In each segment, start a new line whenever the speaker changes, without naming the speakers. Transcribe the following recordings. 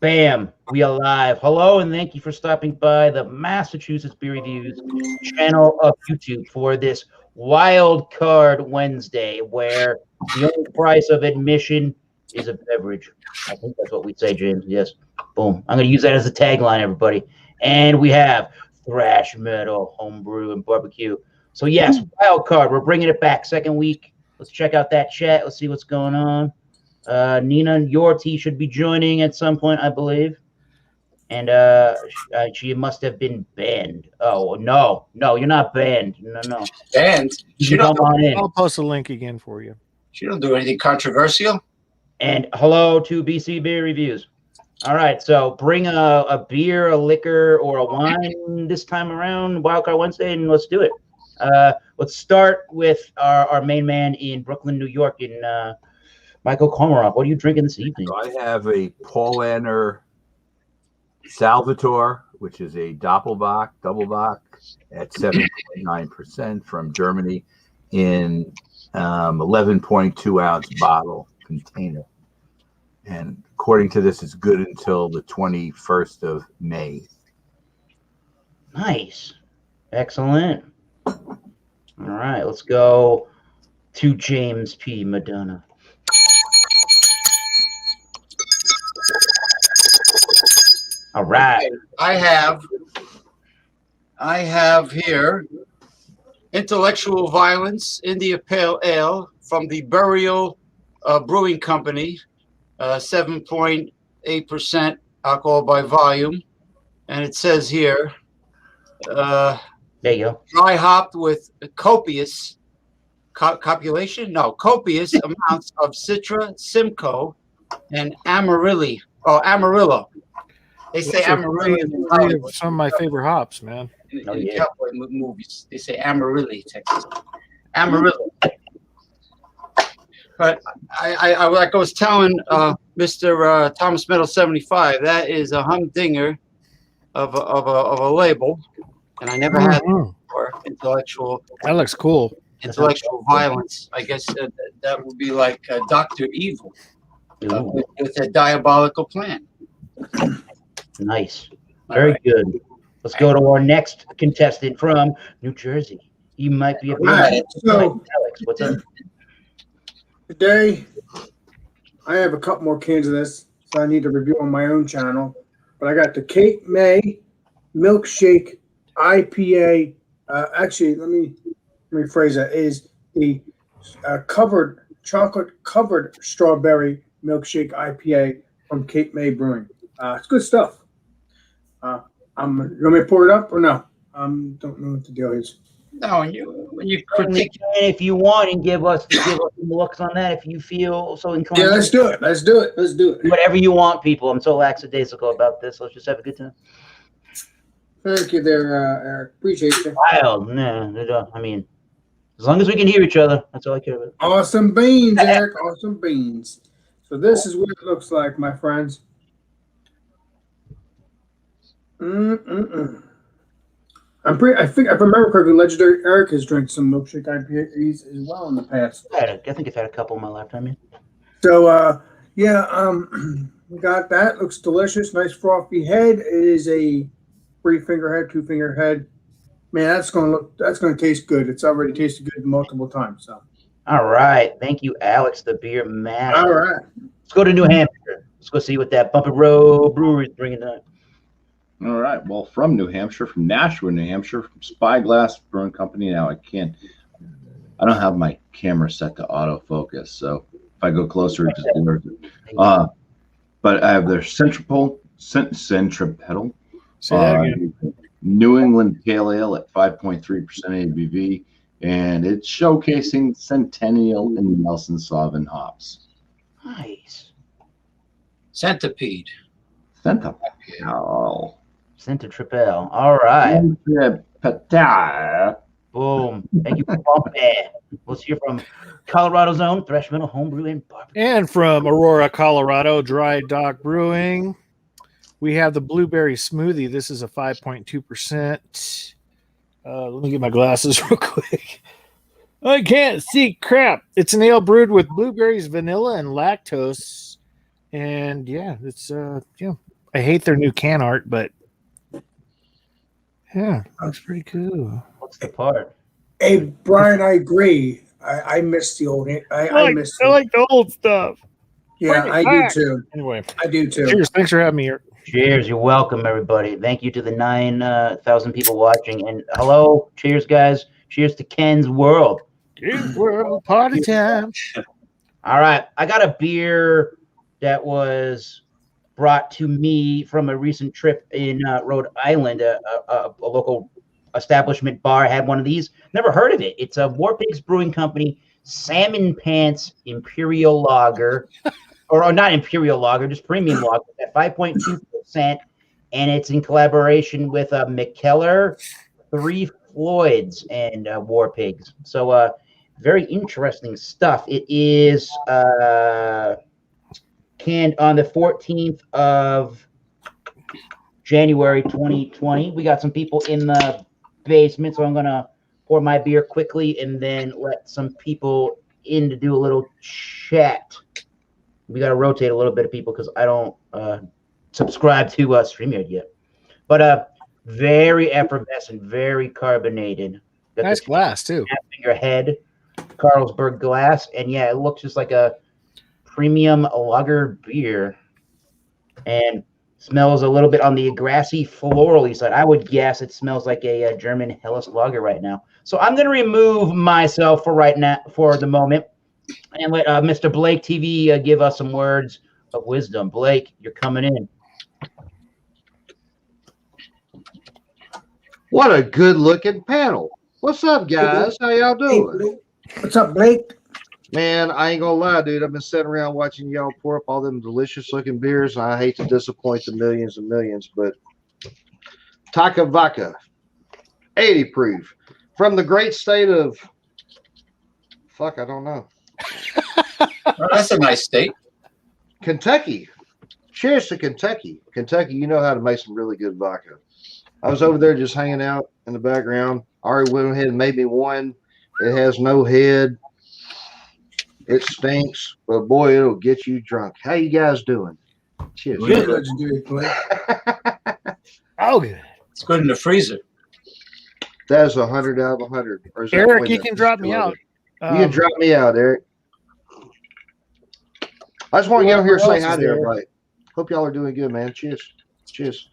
Bam, we are live. Hello, and thank you for stopping by the Massachusetts Beer Reviews channel of YouTube for this Wild Card Wednesday, where the only price of admission is a beverage. I think that's what we say, James. Yes. Boom. I'm going to use that as a tagline, everybody. And we have thrash metal, homebrew, and barbecue. So, yes, Wild Card. We're bringing it back. Second week. Let's check out that chat. Let's see what's going on. Nina Yorty should be joining at some point, I believe. And she must have been banned. Oh, no, you're not banned. No.
Banned?
You come on in.
I'll post a link again for you.
She don't do anything controversial.
And hello to BC Beer Reviews. All right, so bring a beer, a liquor, or a wine this time around, Wildcard Wednesday, and let's do it. Let's start with our main man in Brooklyn, New York, in Michael Komarov. What are you drinking this evening?
I have a Paulaner Salvatore, which is a double bock at 7.9% from Germany in 11.2 ounce bottle container. And according to this, it's good until the 21st of May.
Nice. Excellent. All right, let's go to James P. Madonna. All right.
Okay. I have here Intellectual Violence India Pale Ale from the Burial Brewing Company, 7.8% alcohol by volume, and it says here,
there you go.
Dry hopped with copious copious amounts of Citra, Simcoe, and Amarillo. They say Amarillo.
Some of my favorite hops, man.
In cowboy movies, they say Amarillo, Texas. Amarillo. But I like I was telling Mr. Thomas Meadow 75, that is a humdinger of a label, and I never had it before.
That looks cool.
Intellectual Violence. I guess that would be like Dr. Evil with a diabolical plan.
Nice. Very good. Let's go to our next contestant from New Jersey. He might be a
right, so
Alex. What's up?
Today, I have a couple more cans of this, so I need to review on my own channel. But I got the Cape May Milkshake IPA. Actually, let me rephrase that. It is the chocolate covered strawberry milkshake IPA from Cape May Brewing. It's good stuff. You want me to pour it up or no? Don't know what the deal is.
No, when you critique,
if you want, and give us some looks on that if you feel so inclined.
Yeah, let's do it. Let's do it.
Whatever you want, people. I'm so lackadaisical about this. Let's just have a good time.
Thank you there, Eric. Appreciate you.
Wild. Nah, I mean, as long as we can hear each other, that's all I care about.
Awesome beans, Eric. Awesome beans. So this is what it looks like, my friends. I think if I remember correctly, Legendary Eric has drank some milkshake IPAs as well in the past.
I think I've had a couple in my lifetime. Yeah.
So we got that. Looks delicious. Nice frothy head. It is a 3-finger head, 2-finger head. Man, that's gonna taste good. It's already tasted good multiple times. So.
All right. Thank you, Alex, the beer master.
All right.
Let's go to New Hampshire. Let's go see what that Bumpy Road Brewery is bringing tonight.
All right. Well, from New Hampshire, from Nashua, New Hampshire, from Spyglass Brewing Company. Now I don't have my camera set to autofocus, so if I go closer, it just blurs it. But I have their centripetal New England Pale Ale at 5.3% ABV, and it's showcasing Centennial and Nelson Sauvin hops.
Nice.
Centipede.
Centripetal. All right. Boom. Thank you, Bumpy. Let's hear from Colorado's own Thrash Metal Homebrew and Barbecue.
And from Aurora, Colorado, Dry Dock Brewing, we have the Blueberry Smoothie. This is a 5.2%. Let me get my glasses real quick. I can't see crap. It's an ale brewed with blueberries, vanilla, and lactose. And yeah, it's I hate their new can art, but yeah, looks pretty cool.
What's the part?
Hey, Brian, I agree. I miss the old. I miss.
I like the old stuff.
Yeah,
Bring it
I do
back.
too.
Anyway,
I do too.
cheers. Thanks for having me here.
Cheers. You're welcome, everybody. Thank you to the 9,000 people watching. And hello. Cheers, guys. Cheers to Ken's World.
Ken's World party time.
All right. I got a beer that was brought to me from a recent trip in Rhode Island. A local establishment bar had one of these. Never heard of it. It's a War Pigs Brewing Company Salmon Pants Imperial Lager. Or not Imperial Lager, just premium lager at 5.2%. And it's in collaboration with McKellar, Three Floyds, and War Pigs. So very interesting stuff. It is canned on the 14th of January 2020. We got some people in the basement, so I'm going to pour my beer quickly and then let some people in to do a little chat. We got to rotate a little bit of people because I don't subscribe to StreamYard yet. But very effervescent, very carbonated. Got
Nice
this
glass too.
finger head Carlsberg glass, and yeah, it looks just like a premium lager beer, and smells a little bit on the grassy, florally side. I would guess it smells like a German Helles lager right now. So I'm going to remove myself for the moment. And let Mr. Blake TV give us some words of wisdom. Blake, you're coming in.
What a good-looking panel. What's up, guys? How y'all doing?
What's up, Blake?
Man, I ain't gonna lie, dude. I've been sitting around watching y'all pour up all them delicious-looking beers. I hate to disappoint the millions and millions, but Taka Vodka, 80 proof, from the great state of I don't know.
Well, that's a nice state.
Kentucky. Cheers to Kentucky. Kentucky, you know how to make some really good vodka. I was over there just hanging out in the background. I already went ahead and made me one. It has no head. It stinks, but boy, it'll get you drunk. How you guys doing? Cheers.
Good. Good, Blake.
Oh, good.
It's good in the freezer.
That's 100 out of 100. Or is that
Eric,
wait,
you
that's
can drop me
200?
out.
You can drop me out, Eric. I just want to get over here and say hi to everybody. Hope y'all are doing good, man. Cheers. Cheers.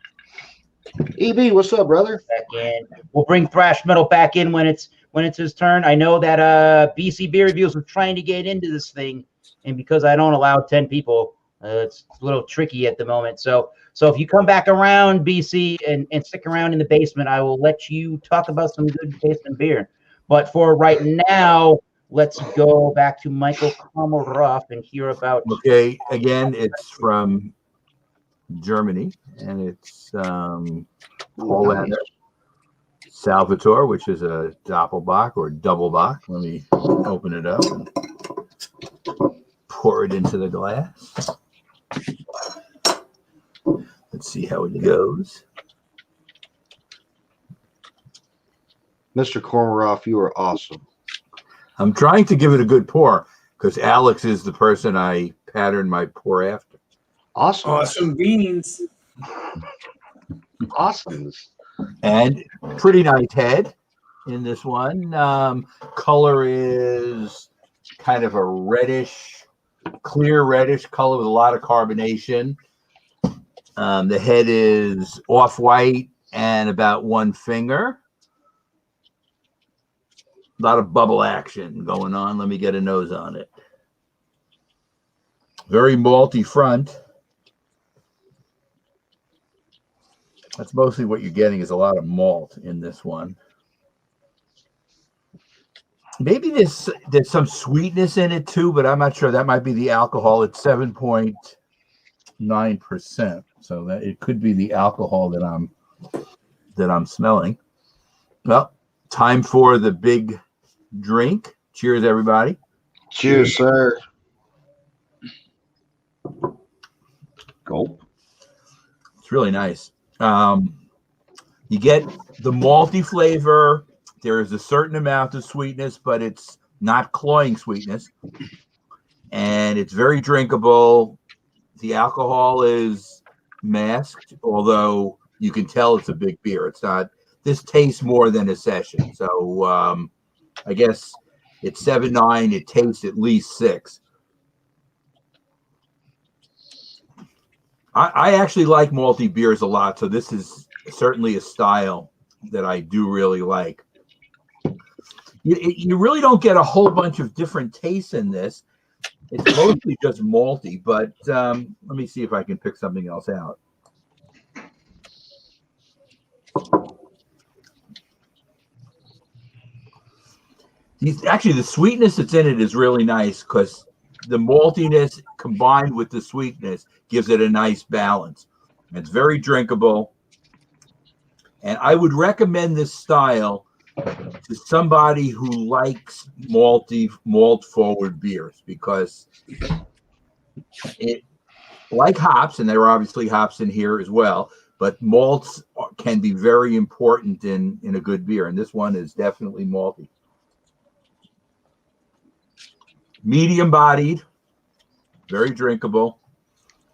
EB, what's up, brother?
Back in. We'll bring Thrash Metal back in when it's his turn. I know that BC Beer Reviews was trying to get into this thing, and because I don't allow 10 people, it's a little tricky at the moment. So if you come back around, BC, and stick around in the basement, I will let you talk about some good basement beer. But for right now, let's go back to Michael Komarov and hear about.
Okay, again, it's from Germany, and it's Holländer Salvatore, which is a Doppelbock or double bock. Let me open it up and pour it into the glass. Let's see how it goes.
Mr. Kormaroff, you are awesome.
I'm trying to give it a good pour because Alex is the person I pattern my pour after.
Awesome.
Awesome beans.
Awesome.
And pretty nice head in this one. Color is kind of a reddish, clear reddish color with a lot of carbonation. The head is off-white and about one finger. A lot of bubble action going on. Let me get a nose on it. Very malty front. That's mostly what you're getting is a lot of malt in this one. Maybe there's some sweetness in it too, but I'm not sure. That might be the alcohol. It's 7.9%. So that it could be the alcohol that I'm smelling. Well, time for the big drink. Cheers, everybody.
Cheers, sir.
Gulp.
It's really nice. You get the malty flavor. There is a certain amount of sweetness, but it's not cloying sweetness. And it's very drinkable. The alcohol is masked, although you can tell it's a big beer. It's not. This tastes more than a session. So I guess it's 7.9. It tastes at least 6. I actually like malty beers a lot, so this is certainly a style that I do really like. You really don't get a whole bunch of different tastes in this. It's mostly just malty, but let me see if I can pick something else out. Actually, the sweetness that's in it is really nice because the maltiness combined with the sweetness gives it a nice balance. It's very drinkable. And I would recommend this style to somebody who likes malt forward beers because it, like hops, and there are obviously hops in here as well, but malts can be very important in a good beer. And this one is definitely malty. Medium bodied, very drinkable.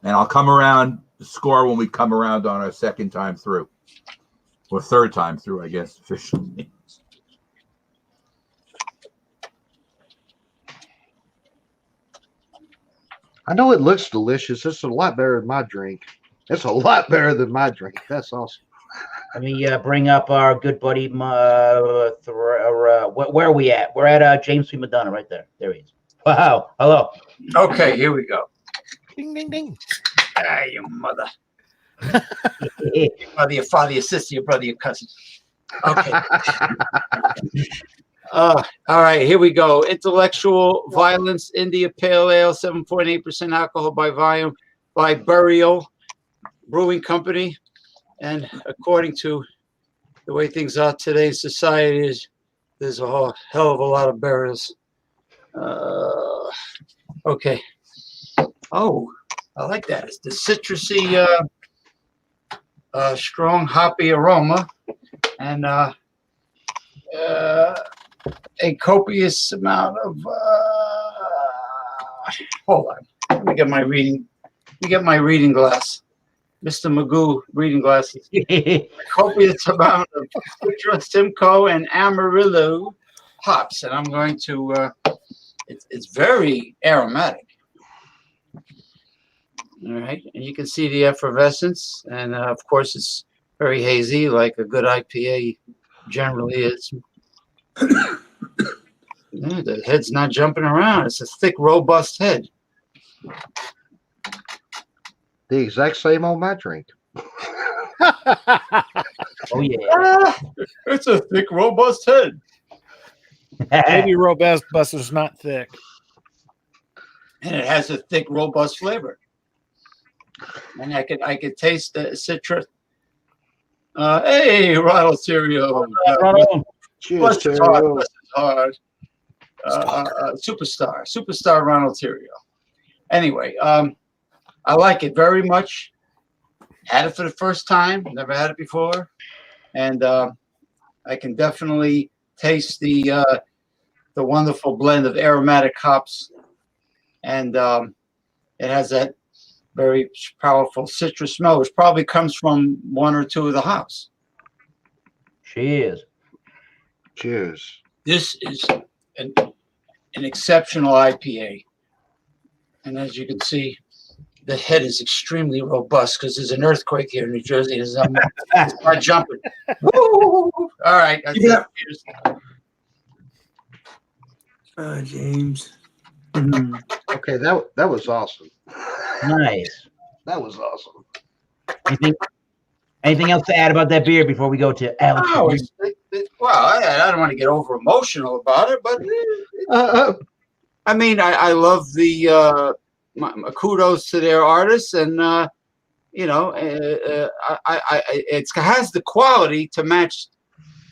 And I'll come around the score when we come around on our second time through. Or third time through, I guess, officially.
I know it looks delicious. It's a lot better than my drink. It's a lot better than my drink. That's awesome.
Let me bring up our good buddy. Where are we at? We're at James P. Madonna right there. There he is. Wow. Hello.
Okay, here we go.
Ding, ding, ding.
Ah, your mother. Your mother, your father, your sister, your brother, your cousin. Okay. All right, here we go. Intellectual Violence India Pale Ale, 7.8% alcohol by volume, by Burial Brewing Company. And according to the way things are today in society, there's a whole hell of a lot of burials. Okay. Oh, I like that. It's the citrusy, strong hoppy aroma, and a copious amount of. Hold on. Let me get my reading. Let me get my reading glass. Mr. Magoo reading glasses. A copious amount of Citra, Simcoe, and Amarillo hops, and I'm going to. It's very aromatic. All right, and you can see the effervescence, and of course, it's very hazy, like a good IPA generally is. Yeah, the head's not jumping around. It's a thick, robust head.
The exact same on my drink.
Oh yeah.
It's a thick, robust head.
Maybe robust is not thick.
And it has a thick, robust flavor. And I could taste the citrus. Hey, Ronald Serio.
Cheers,
Bless his
Terrio.
heart. Bless his heart. Superstar Ronald Serio. Anyway, I like it very much. Had it for the first time. Never had it before. And I can definitely taste the wonderful blend of aromatic hops. And it has that very powerful citrus smell, which probably comes from one or two of the hops.
Cheers.
Cheers.
This is an exceptional IPA. And as you can see, the head is extremely robust because there's an earthquake here in New Jersey. It's not jumping. Woo! All right. That's
Yeah.
it.
James.
Okay, that was awesome.
Nice.
That was awesome.
Anything else to add about that beer before we go to Alex?
Oh, well, I don't want to get over emotional about it, but I mean, I love the my kudos to their artists, and you know, it has the quality to match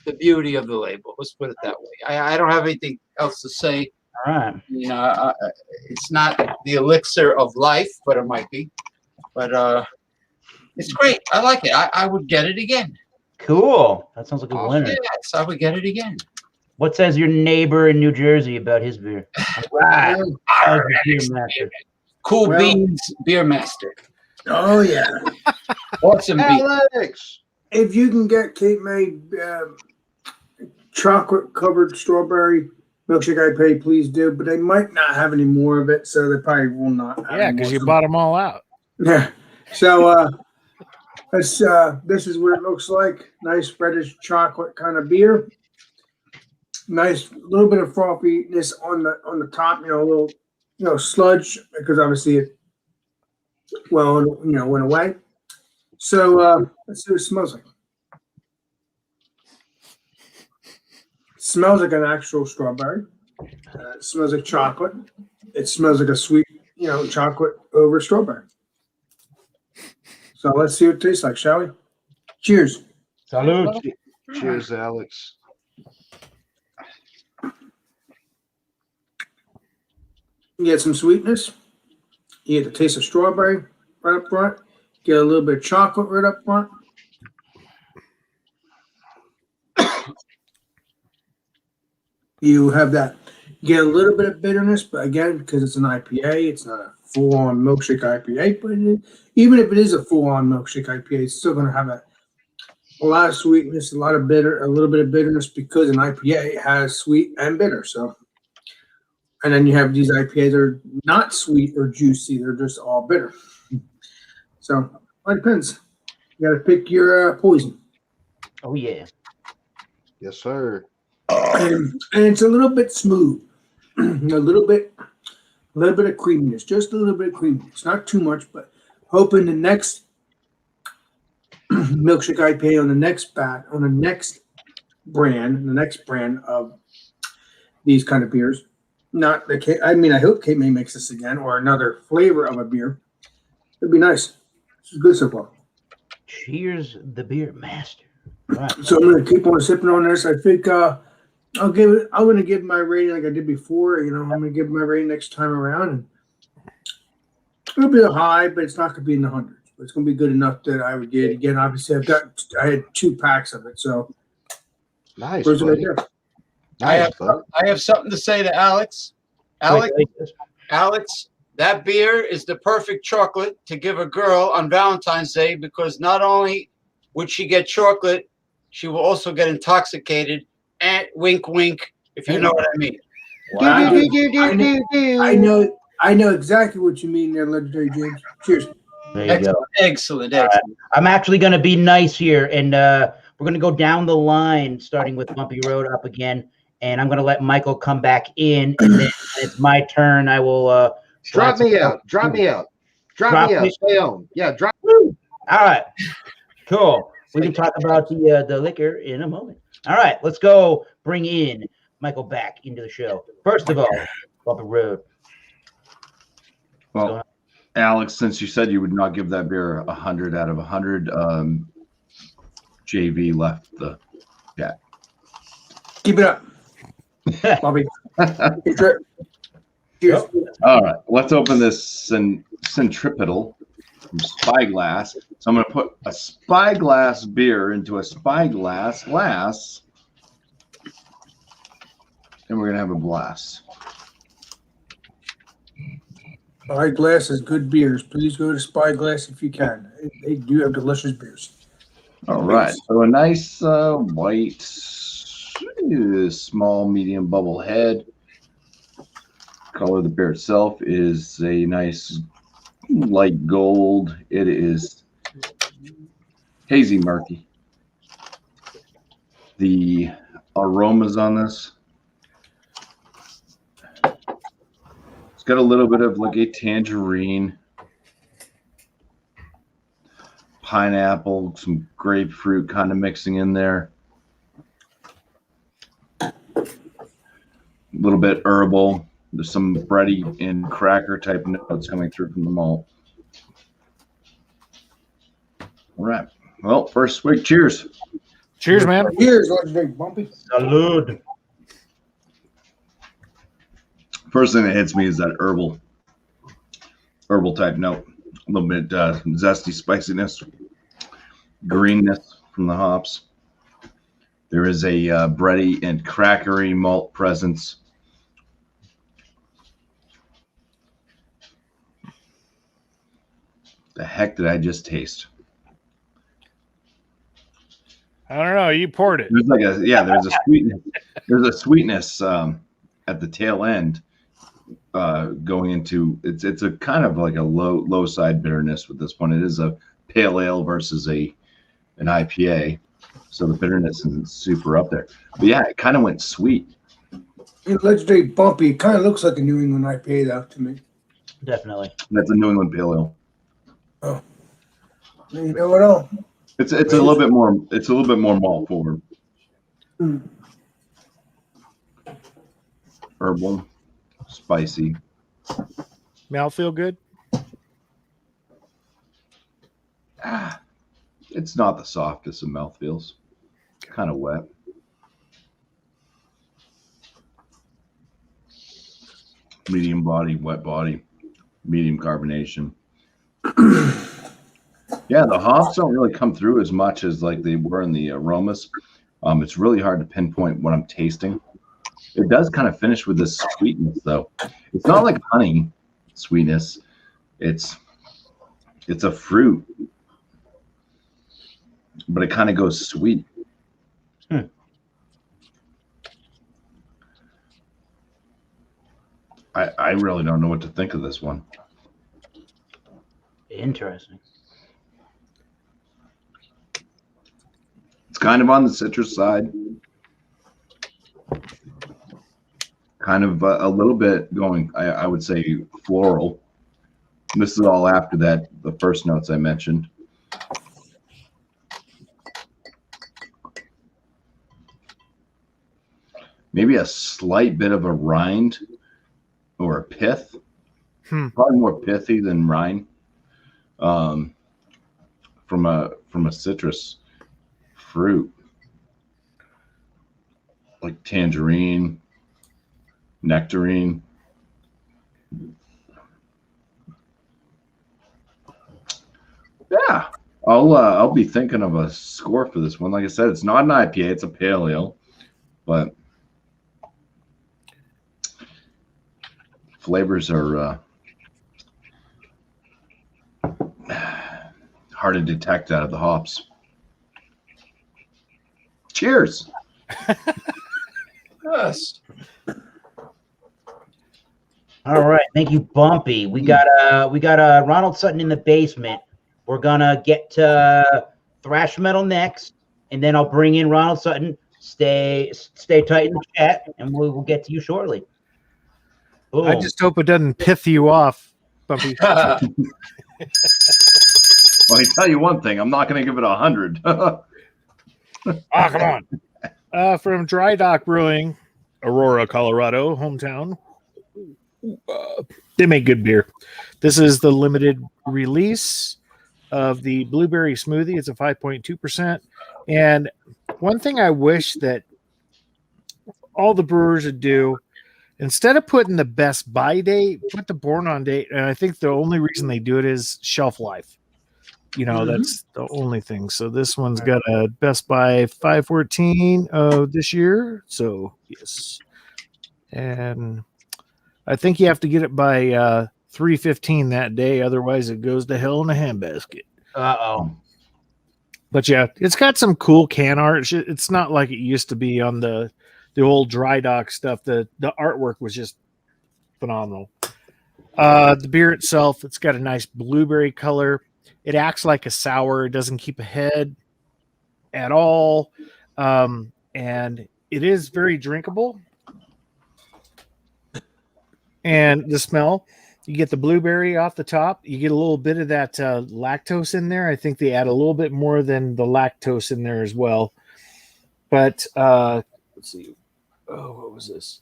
the beauty of the label. Let's put it that way. I don't have anything else to say.
All right.
You know, it's not the elixir of life, but it might be. But it's great. I like it. I would get it again.
Cool. That sounds like a winner.
Yes, I would get it again.
What says your neighbor in New Jersey about his beer? Right. Beer master.
Cool Beans Beer Master.
Oh yeah.
Awesome beer.
Alex.
If you can get Cape May chocolate covered strawberry milkshake IPA, please do. But they might not have any more of it, so they probably will not. Have
Yeah,
any
because
more.
you
So-
bought them all out.
Yeah. So this is what it looks like. Nice reddish chocolate kind of beer. Nice little bit of frothiness on the top. A little sludge because obviously it went away. So let's see what it smells like. It smells like an actual strawberry. It smells like chocolate. It smells like a sweet, chocolate over strawberry. So let's see what it tastes like, shall we? Cheers.
Salud.
Cheers, Alex.
You get some sweetness. You get the taste of strawberry right up front. Get a little bit of chocolate right up front. You have that. You get a little bit of bitterness, but again, because it's an IPA, it's not a full-on milkshake IPA. But even if it is a full-on milkshake IPA, it's still going to have a lot of sweetness, a little bit of bitterness because an IPA has sweet and bitter. So, and then you have these IPAs that are not sweet or juicy; they're just all bitter. So it depends. You got to pick your poison.
Oh yeah.
Yes, sir.
And it's a little bit smooth, a little bit of creaminess, just a little bit of creaminess, not too much. But hoping the next milkshake IPA on the next brand of these kind of beers, not the. I hope Cape May makes this again or another flavor of a beer. It'd be nice. This is good so far.
Cheers, the beer master. Right.
So I'm gonna keep on sipping on this. I think I'm gonna give my rating like I did before. I'm gonna give my rating next time around, and it'll be a high, but it's not gonna be in the hundreds. But it's gonna be good enough that I would get it again. Obviously, I had 2 packs of it, so
Nice,
where's it right
buddy.
there?
Nice, buddy.
I have something to say to Alex. Alex, that beer is the perfect chocolate to give a girl on Valentine's Day because not only would she get chocolate, she will also get intoxicated. And wink, wink, if you know what I mean.
Wow.
I know exactly what you mean there, Legendary James. Cheers.
There you go.
Excellent.
I'm actually going to be nice here, and we're going to go down the line, starting with Bumpy Road up again, and I'm going to let Michael come back in, and then when it's my turn. I will
Drop me out. Drop me out. Drop me out. Stay on. Yeah, drop.
All right, cool. We can talk about the liquor in a moment. All right, let's go bring in Michael back into the show. First of all, Bumpy Road.
Well, Alex, since you said you would not give that beer 100 out of 100, JV left the chat.
Keep it up, Bobby. Cheers.
All right, let's open this centripetal from Spyglass. So I'm going to put a Spyglass beer into a Spyglass glass, and we're going to have a blast.
Spyglass has good beers. Please go to Spyglass if you can. They do have delicious beers.
All right, so a nice white, small, medium bubble head. Color of the beer itself is a nice light gold. It is hazy murky. The aromas on this, it's got a little bit of like a tangerine, pineapple, some grapefruit kind of mixing in there. A little bit herbal. There's some bready and cracker type notes coming through from the malt. All right. Well, first swig. Cheers.
Cheers, man.
Cheers, Legendary Bumpy.
Salud.
First thing that hits me is that herbal type note. A little bit zesty spiciness, greenness from the hops. There is a bready and crackery malt presence. The heck did I just taste?
I don't know. You poured it.
There's like there's a sweetness. There's a sweetness at the tail end going into it's a kind of like a low side bitterness with this one. It is a pale ale versus an IPA, so the bitterness isn't super up there. But yeah, it kind of went sweet.
Legendary bumpy. It kind of looks like a New England IPA, though, to me.
Definitely.
That's a New England pale ale.
Oh, you know what else?
It's a little bit more. It's a little bit more malt forward. Herbal, spicy.
Mouthfeel good?
It's not the softest of mouthfeels. Kind of wet. Medium body, wet body, medium carbonation. Yeah, the hops don't really come through as much as like they were in the aromas. It's really hard to pinpoint what I'm tasting. It does kind of finish with this sweetness, though. It's not like honey sweetness. It's a fruit, but it kind of goes sweet. I really don't know what to think of this one.
Interesting.
It's kind of on the citrus side. Kind of a little bit going, I would say, floral. This is all after that, the first notes I mentioned. Maybe a slight bit of a rind or a pith. Probably more pithy than rind. From a citrus fruit, like tangerine, nectarine. Yeah, I'll be thinking of a score for this one. Like I said, it's not an IPA; it's a pale ale, but flavors are hard to detect out of the hops. Cheers.
Yes.
All right, thank you, Bumpy. We got Ronald Sutton in the basement. We're gonna get to thrash metal next, and then I'll bring in Ronald Sutton. Stay tight in the chat, and we'll get to you shortly. Boom.
I just hope it doesn't pith you off, Bumpy.
Well, I tell you one thing, I'm not going to give it 100.
Ah, come on. From Dry Dock Brewing, Aurora, Colorado, hometown. They make good beer. This is the limited release of the blueberry smoothie. It's a 5.2%. And one thing I wish that all the brewers would do, instead of putting the best buy date, put the born on date. And I think the only reason they do it is shelf life. You know, that's the only thing. So this one's got a best by 5/14 of this year. So yes. And I think you have to get it by 3/15 that day. Otherwise it goes to hell in a handbasket.
Uh-oh.
But yeah, it's got some cool can art. It's not like it used to be on the old Dry Dock stuff. The artwork was just phenomenal. The beer itself, it's got a nice blueberry color. It acts like a sour. It doesn't keep a head at all. And it is very drinkable. And the smell, you get the blueberry off the top. You get a little bit of that lactose in there. I think they add a little bit more than the lactose in there as well. But let's see. Oh, what was this?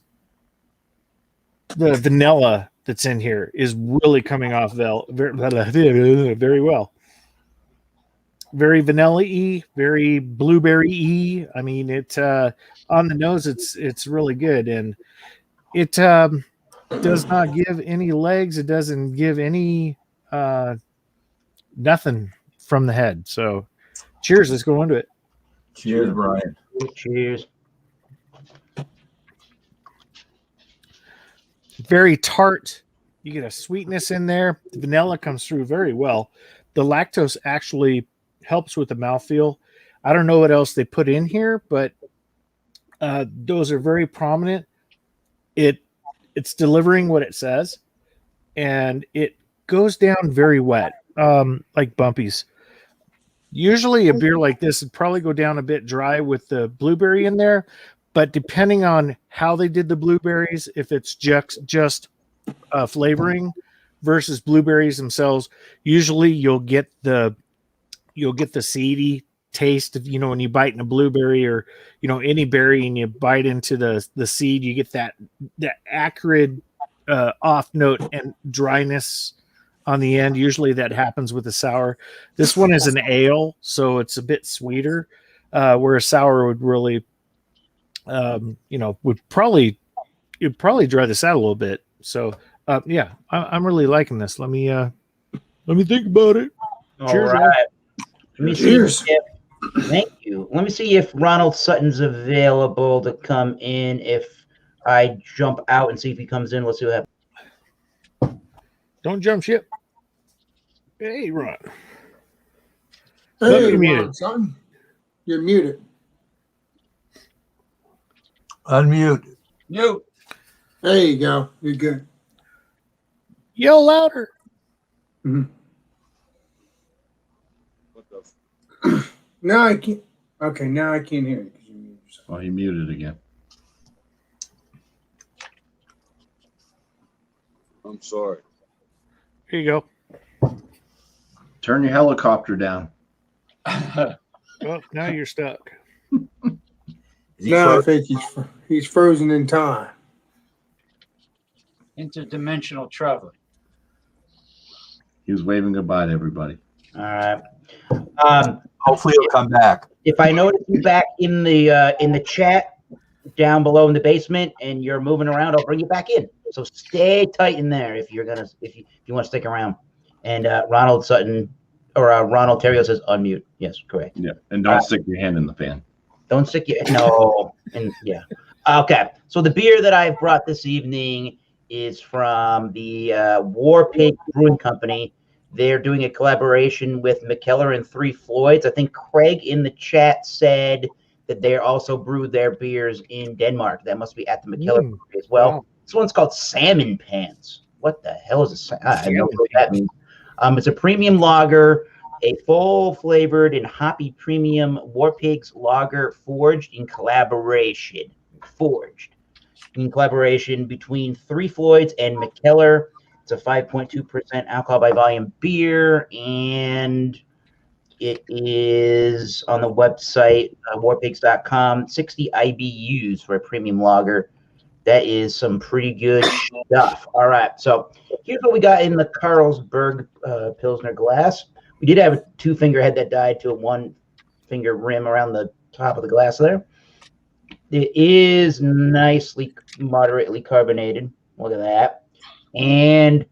The vanilla that's in here is really coming off very well. Very vanilla-y, very blueberry-y. I mean, it on the nose, it's really good, and it does not give any legs. It doesn't give any nothing from the head. So, cheers. Let's go into it.
Cheers, Brian.
Cheers.
Very tart. You get a sweetness in there. The vanilla comes through very well. the lactose actually helps with the mouthfeel. I don't know what else they put in here, but those are very prominent. It's delivering what it says, and it goes down very wet, like Bumpy's. Usually a beer like this would probably go down a bit dry with the blueberry in there, but depending on how they did the blueberries, if it's just flavoring versus blueberries themselves, usually you'll get the seedy taste of, when you bite in a blueberry or any berry and you bite into the seed, you get that acrid off note and dryness on the end. Usually that happens with a sour. This one is an ale, so it's a bit sweeter, where a sour would really would probably dry this out a little bit. So yeah, I'm really liking this. Let me think about it. Cheers,
All right. Let me
Cheers.
Thank you. Let me see if Ronald Sutton's available to come in. If I jump out and see if he comes in, let's see what happens.
Don't jump ship. Hey, Ron.
Hey,
You're muted.
Ron, son. You're muted.
Unmute.
You.
There you go. You're good.
Yell louder.
Mhm. Now I can't. Okay, now I can't hear you because you muted yourself.
Oh, he muted again.
I'm sorry.
Here you go.
Turn your helicopter down.
Well, now you're stuck.
Is he
Now I
frozen?
think he's frozen in time.
Interdimensional traveling.
He
was waving goodbye to everybody.
All right.
Hopefully he'll come back.
If I notice you back in the chat down below in the basement and you're moving around, I'll bring you back in. So stay tight in there if you want to stick around. And Ronald Sutton or Ronald Terrio says unmute. Yes, correct.
Yeah, and don't stick your hand in the fan.
Don't stick your no. And yeah. Okay. So the beer that I've brought this evening is from the War Pig Brewing Company. They're doing a collaboration with McKellar and Three Floyds. I think Craig in the chat said that they also brew their beers in Denmark. That must be at the McKellar brewery as well.
Wow.
This one's called Salmon Pants. What the hell is a I have no clue what that means. It's a premium lager, a full-flavored and hoppy premium War Pigs lager forged in collaboration between Three Floyds and McKellar. It's a 5.2% alcohol by volume beer, and it is on the website, warpigs.com, 60 IBUs for a premium lager. That is some pretty good stuff. All right, so here's what we got in the Carlsberg Pilsner glass. We did have a two-finger head that died to a one-finger rim around the top of the glass there. It is nicely, moderately carbonated. Look at that. And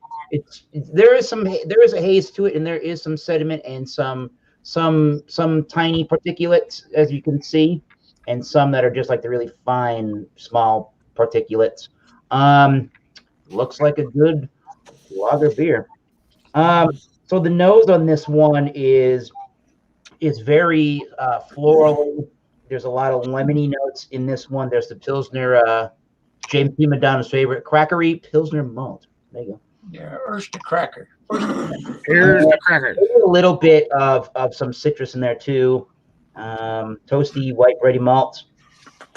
there is a haze to it, and there is some sediment and some tiny particulates, as you can see, and some that are just like the really fine small particulates. Looks like a good lager beer. So the nose on this one is very floral. There's a lot of lemony notes in this one. There's the Pilsner, James P. Madonna's favorite, crackery Pilsner malt. There you go.
Yeah, Oyster cracker.
Here's the cracker.
A little bit of some citrus in there too. Toasty white bready malts.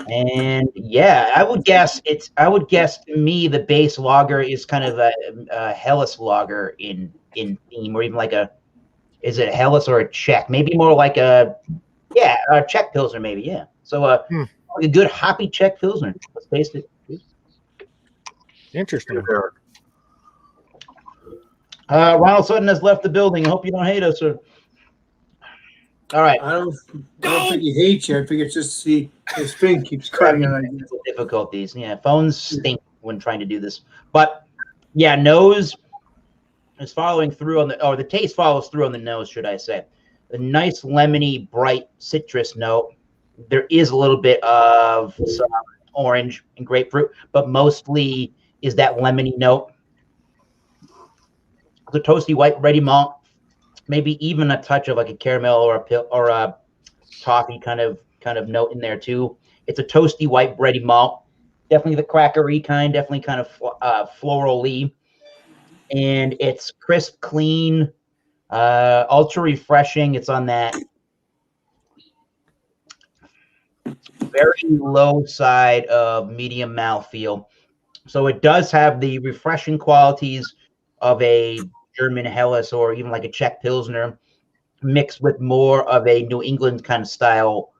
And yeah, I would guess to me the base lager is kind of a Helles lager in theme, or even like is it a Helles or a Czech? Maybe more like a Czech Pilsner, maybe, yeah. So like a good hoppy Czech Pilsner. Let's taste it.
Interesting.
Ronald Sutton has left the building. I hope you don't hate us, sir. All right.
I don't think he hates you. I think it's just his thing keeps cutting out.
Difficulties. Yeah, phones stink when trying to do this. But yeah, nose is following through on the taste follows through on the nose, should I say. A nice lemony, bright citrus note. There is a little bit of some orange and grapefruit, but mostly is that lemony note. The toasty white ready malt maybe even a touch of like a caramel or a toffee kind of note in there too. It's a toasty white bready malt, definitely the crackery kind, definitely kind of florally, and it's crisp, clean, ultra refreshing. It's on that very low side of medium mouthfeel. So it does have the refreshing qualities of a German Helles or even like a Czech Pilsner mixed with more of a New England kind of style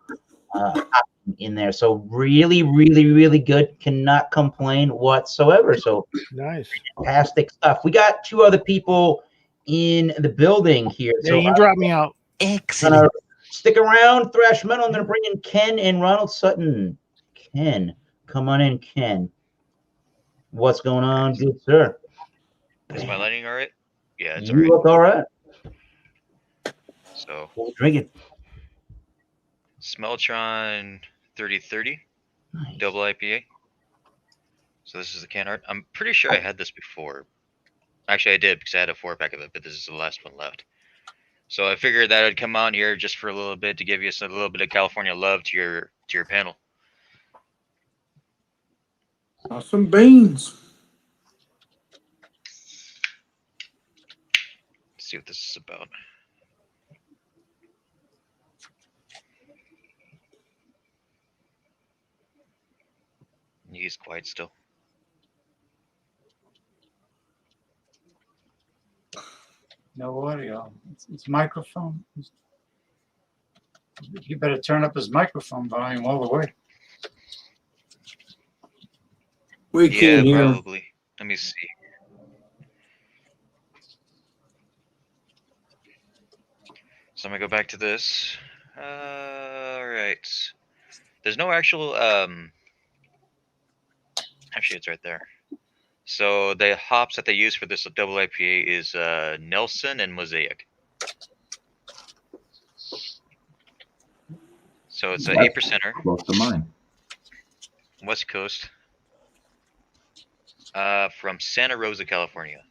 in there. So really, really, really good. Cannot complain whatsoever. So
Nice.
fantastic stuff. We got two other people in the building here.
Yeah,
So
you can drop me out.
I'm gonna stick around, Thrash Metal. I'm gonna bring in Ken and Ronald Sutton. Ken, come on in, Ken. What's going on, good sir?
Is my lighting all right? Yeah, it's all
You
right.
look all right.
So,
What we drinking?
Smeltron 3030
Nice.
double IPA. So this is the can art. I'm pretty sure I had this before. Actually, I did because I had a 4-pack of it, but this is the last one left. So I figured that I'd come on here just for a little bit to give you a little bit of California love to your panel.
Some beans.
Let's see what this is about. He's quiet still.
No audio. It's microphone. He better turn up his microphone volume all the way.
We
Yeah,
can't hear him.
probably. Let me see. So I'm gonna go back to this. All right. There's no actual actually it's right there. So the hops that they use for this double IPA is Nelson and Mosaic. So it's an 8%er.
Close to mine.
West Coast. From Santa Rosa, California.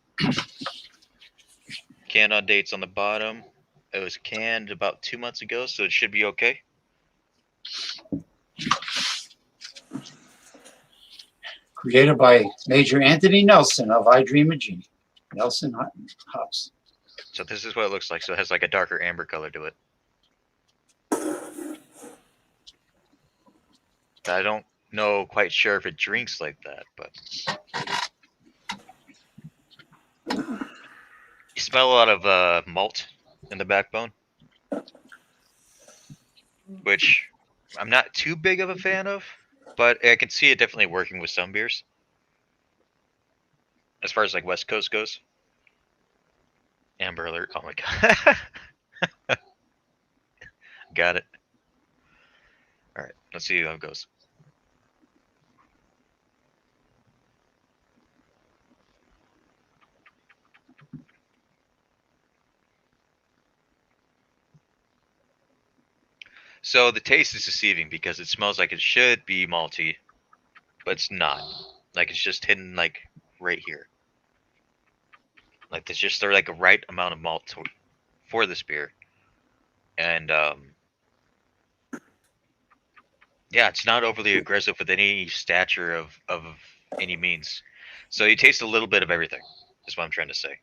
Canned on dates on the bottom. It was canned about 2 months ago, so it should be okay.
Created by Major Anthony Nelson of I Dream of Jeannie. Nelson hops.
So this is what it looks like. So it has like a darker amber color to it. I don't know quite sure if it drinks like that, but you smell a lot of malt in the backbone, which I'm not too big of a fan of, but I can see it definitely working with some beers. As far as like West Coast goes. Amber alert. Oh my god. Got it. All right, let's see how it goes. So the taste is deceiving because it smells like it should be malty, but it's not. Like it's just hidden like right here. Like there's just like a right amount of malt for this beer, and yeah, it's not overly aggressive with any stature of any means. So you taste a little bit of everything. Is what I'm trying to say.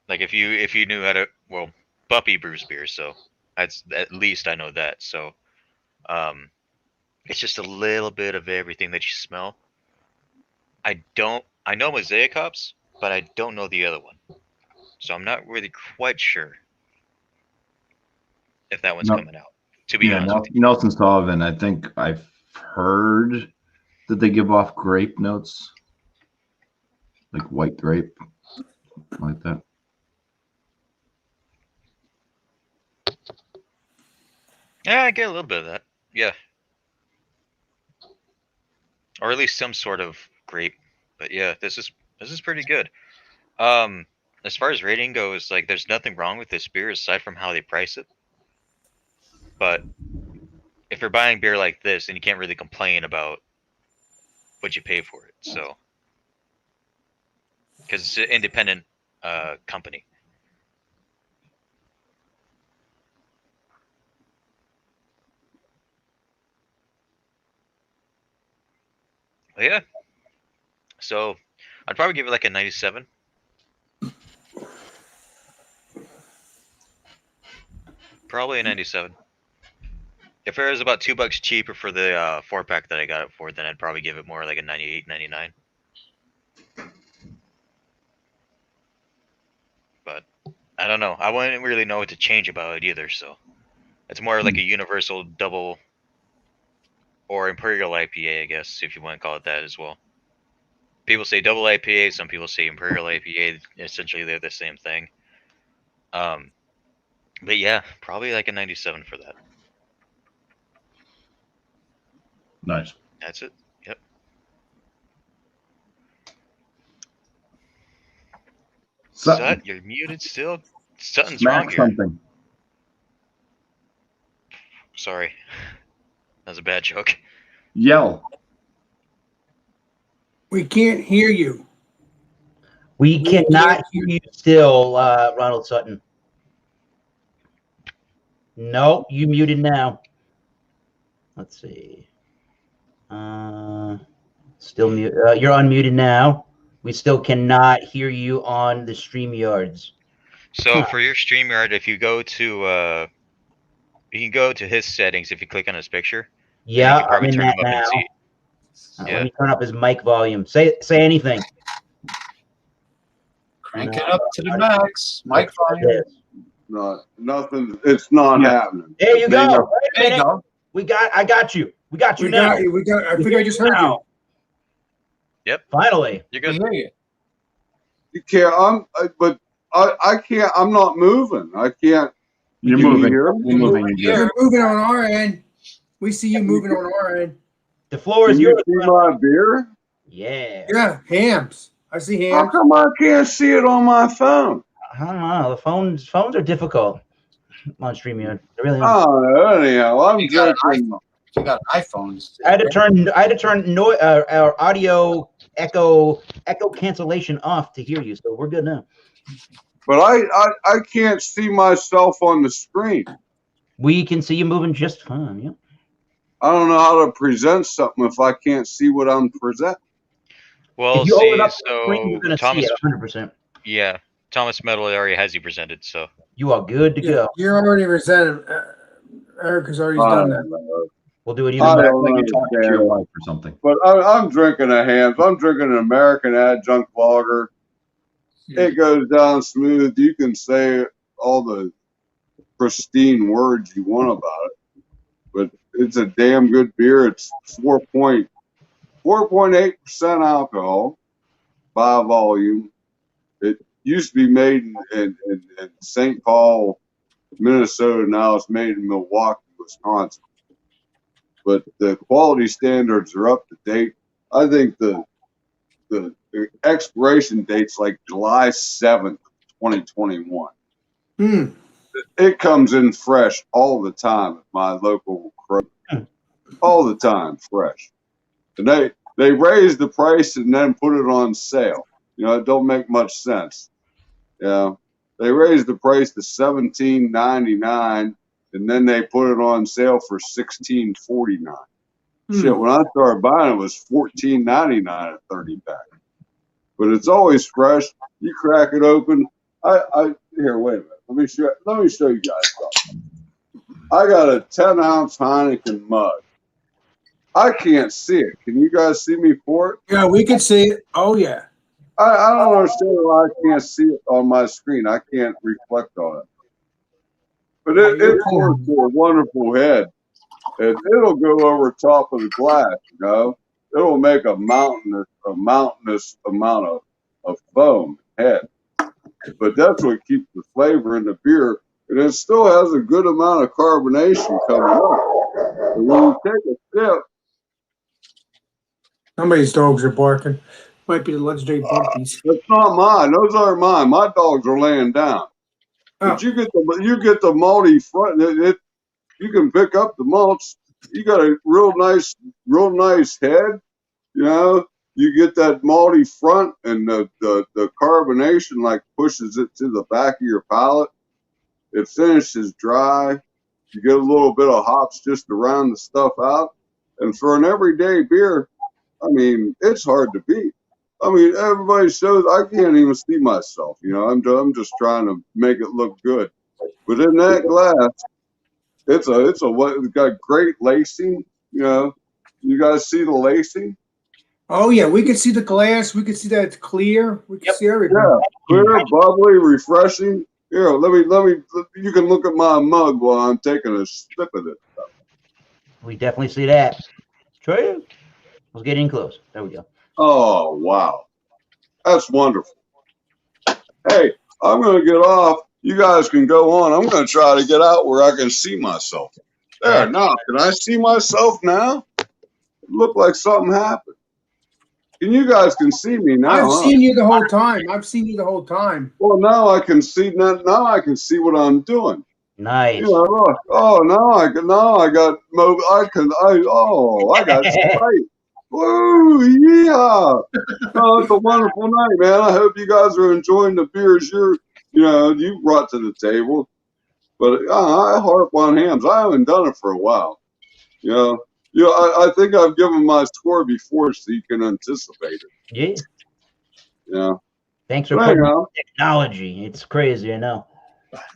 Like if you knew how to, well, Buppy brews beer, so that's at least I know that. So it's just a little bit of everything that you smell. I know Mosaic hops, but I don't know the other one. So I'm not really quite sure if that one's coming out. To be honest with you.
Nelson Sullivan. I think I've heard that they give off grape notes, like white grape, like that.
Yeah, I get a little bit of that. Yeah. Or at least some sort of grape. But yeah, this is pretty good. As far as rating goes, like there's nothing wrong with this beer aside from how they price it. But if you're buying beer like this, then you can't really complain about what you pay for it. So because it's an independent company. But yeah. So I'd probably give it like a 97. Probably a 97. If it was about $2 cheaper for the 4-pack that I got it for, then I'd probably give it more like a 98, 99. But I don't know. I wouldn't really know what to change about it either. So it's more like a universal double or imperial IPA, I guess, if you want to call it that as well. People say double IPA. Some people say imperial IPA. Essentially, they're the same thing. But yeah, probably like a 97 for that.
Nice.
That's it. Yep. Sut, you're muted still. Something's wrong
Smack
here.
something.
Sorry. That was a bad joke.
Yell.
We can't hear you.
We cannot hear you still, Ronald Sutton. Nope, you muted now. Let's see. Still mute. You're unmuted now. We still cannot hear you on the StreamYards.
So for your StreamYard, if you go to you can go to his settings if you click on his picture.
Yeah, I'm in that now. Let me turn up his mic volume. Say anything.
Crank it up to the max. Mic volume.
No, nothing. It's not happening.
There you go.
There you go.
I got you. We got you now.
I think I just heard you.
Yep.
Finally.
You're good.
You can't. But I can't. I'm not moving. I can't.
You're moving. You're moving.
You're moving on our end. We see you moving on our end.
The floor is
Can
yours.
you see my beer?
Yeah.
Yeah, hams. I see hams.
How come I can't see it on my phone?
I don't know. The phones are difficult on StreamYard. They really are.
Oh, anyhow, I'm drinking.
You got iPhones.
I had to turn our audio echo cancellation off to hear you, so we're good now.
But I can't see myself on the screen.
We can see you moving just fine. Yeah.
I don't know how to present something if I can't see what I'm presenting.
Well,
If you open
see,
up the screen, you're
so
gonna
Thomas,
see it 100%.
yeah, Thomas Metal already has you presented, so
You are good to go.
You're already presented. Eric has already done that.
We'll do it
I
even better.
don't
Like you're talking to your
understand.
wife or something.
But I'm drinking a Hams. I'm drinking an American Adjunct Lager. It goes down smooth. You can say all the pristine words you want about it, but it's a damn good beer. It's 4.8% alcohol by volume. It used to be made in St. Paul, Minnesota. Now it's made in Milwaukee, Wisconsin. But the quality standards are up to date. I think the expiration date's like July 7th, 2021. It comes in fresh all the time at my local Kroger. All the time fresh. And they raise the price and then put it on sale. You know, it don't make much sense. Yeah. They raised the price to $17.99 and then they put it on sale for $16.49. Shit, when I started buying it was $14.99 at 30-pack. But it's always fresh. You crack it open. Here, wait a minute. Let me show you guys something. I got a 10-ounce Heineken mug. I can't see it. Can you guys see me pour it?
Yeah, we can see it. Oh yeah.
I don't understand why I can't see it on my screen. I can't reflect on it. But it pours to a wonderful head. And it'll go over top of the glass, you know. It'll make a mountainous amount of foam head. But that's what keeps the flavor in the beer. And it still has a good amount of carbonation coming up. And when you take a sip,
Somebody's dogs are barking. Might be the legendary Bunkies.
that's not mine. Those aren't mine. My dogs are laying down. But you get the malty front. You can pick up the malts. You got a real nice head. You know, you get that malty front, and the carbonation like pushes it to the back of your palate. It finishes dry. You get a little bit of hops just to round the stuff out. And for an everyday beer, I mean, it's hard to beat. I mean, everybody shows I can't even see myself. You know, I'm just trying to make it look good. But in that glass, it's got great lacing. You know, you guys see the lacing?
Oh yeah, we can see the glass. We can see that it's clear. We can see everything.
Yeah, clear, bubbly, refreshing. Here, let me. You can look at my mug while I'm taking a sip of it.
We definitely see that. True. Let's get in close. There we go.
Oh wow, that's wonderful. Hey, I'm gonna get off. You guys can go on. I'm gonna try to get out where I can see myself. There, now can I see myself now? It looked like something happened. And you guys can see me now.
I've seen you the whole time. I've seen you the whole time.
Well, now I can see. Now I can see what I'm doing.
Nice.
You know, look. Oh, I got I got sight. Woo, yeah. Oh, it's a wonderful night, man. I hope you guys are enjoying the beers you brought to the table. But I harp on hams. I haven't done it for a while. I think I've given my score before, so you can anticipate it.
Yeah.
Yeah.
Thanks for putting technology. It's crazy, I know.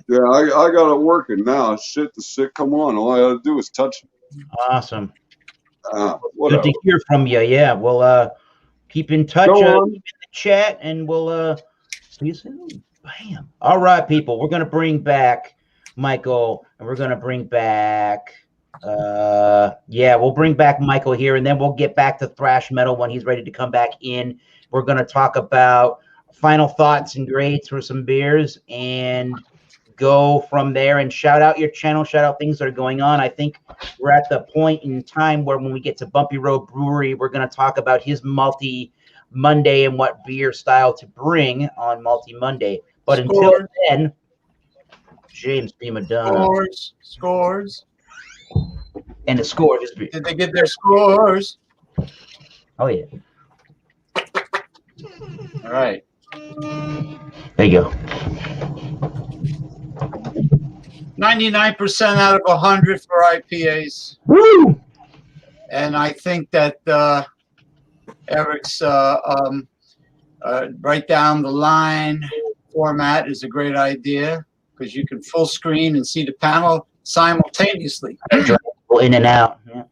Yeah, I got it working now. Shit, come on. All I got to do is touch it.
Awesome.
Whatever.
Good to hear from you. Yeah, we'll keep in touch, keep in the chat, and we'll see you soon. Bam. All right, people. We're gonna bring back Michael, and we're gonna bring back we'll bring back Michael here, and then we'll get back to thrash metal when he's ready to come back in. We're gonna talk about final thoughts and grades for some beers and go from there, and shout out your channel, shout out things that are going on. I think we're at the point in time where when we get to Bumpy Road Brewery, we're going to talk about his Multi Monday and what beer style to bring on Multi Monday. But until then, James B. Madonna.
Scores.
And the score. Just
did they get their scores?
Oh, yeah.
All right.
There you go.
99% out of 100 for IPAs.
Woo!
And I think that Eric's right down the line format is a great idea because you can full screen and see the panel simultaneously.
In and out. Yeah.